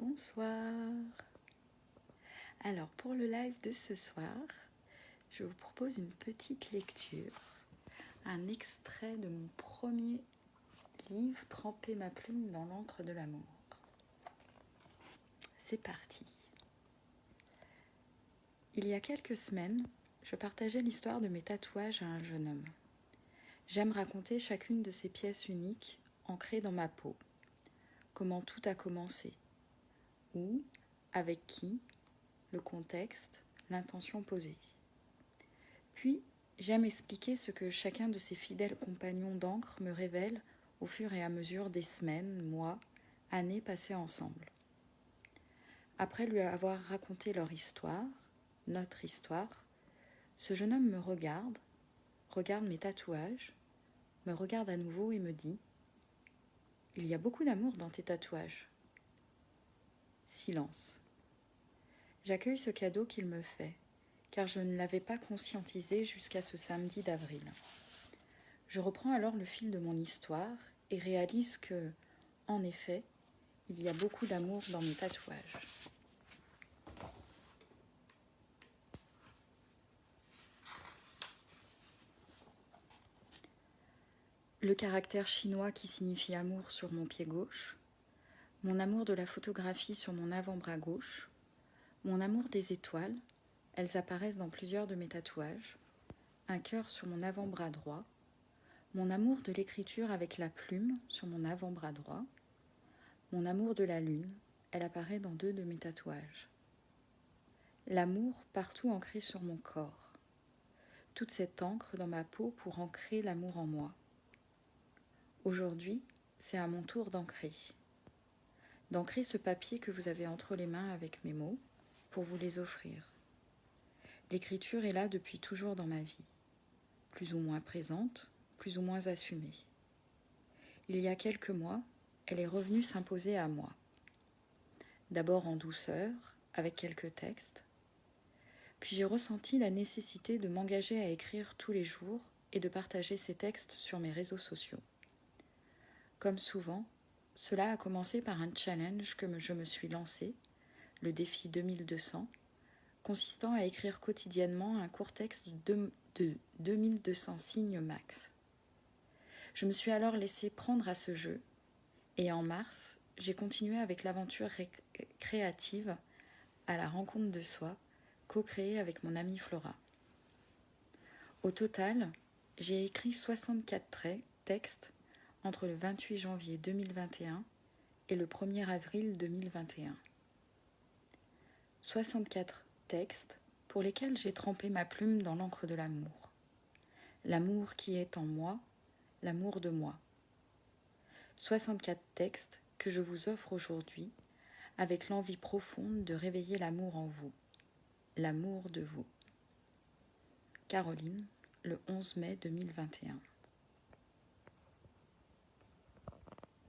Bonsoir. Alors pour le live de ce soir, je vous propose une petite lecture, un extrait de mon premier livre, Tremper ma plume dans l'encre de l'amour. C'est parti. Il y a quelques semaines, je partageais l'histoire de mes tatouages à un jeune homme. J'aime raconter chacune de ces pièces uniques ancrées dans ma peau. Comment tout a commencé. Où, avec qui, le contexte, l'intention posée. Puis, j'aime expliquer ce que chacun de ces fidèles compagnons d'encre me révèle au fur et à mesure des semaines, mois, années passées ensemble. Après lui avoir raconté leur histoire, notre histoire, ce jeune homme me regarde mes tatouages, me regarde à nouveau et me dit « Il y a beaucoup d'amour dans tes tatouages. » Silence. J'accueille ce cadeau qu'il me fait, car je ne l'avais pas conscientisé jusqu'à ce samedi d'avril. Je reprends alors le fil de mon histoire et réalise que, en effet, il y a beaucoup d'amour dans mes tatouages. Le caractère chinois qui signifie amour sur mon pied gauche, mon amour de la photographie sur mon avant-bras gauche, mon amour des étoiles, elles apparaissent dans plusieurs de mes tatouages, un cœur sur mon avant-bras droit, mon amour de l'écriture avec la plume sur mon avant-bras droit, mon amour de la lune, elle apparaît dans 2 de mes tatouages. L'amour partout ancré sur mon corps, toute cette encre dans ma peau pour ancrer l'amour en moi. Aujourd'hui, c'est à mon tour d'ancrer ce papier que vous avez entre les mains avec mes mots pour vous les offrir. L'écriture est là depuis toujours dans ma vie, plus ou moins présente, plus ou moins assumée. Il y a quelques mois, elle est revenue s'imposer à moi. D'abord en douceur, avec quelques textes, puis j'ai ressenti la nécessité de m'engager à écrire tous les jours et de partager ces textes sur mes réseaux sociaux. Comme souvent, cela a commencé par un challenge que je me suis lancé, le défi 2200, consistant à écrire quotidiennement un court texte de 2200 signes max. Je me suis alors laissé prendre à ce jeu, et en mars, j'ai continué avec l'aventure créative à la rencontre de soi, co-créée avec mon amie Flora. Au total, j'ai écrit 64 textes entre le 28 janvier 2021 et le 1er avril 2021. 64 textes pour lesquels j'ai trempé ma plume dans l'encre de l'amour. L'amour qui est en moi, l'amour de moi. 64 textes que je vous offre aujourd'hui avec l'envie profonde de réveiller l'amour en vous, l'amour de vous. Caroline, le 11 mai 2021.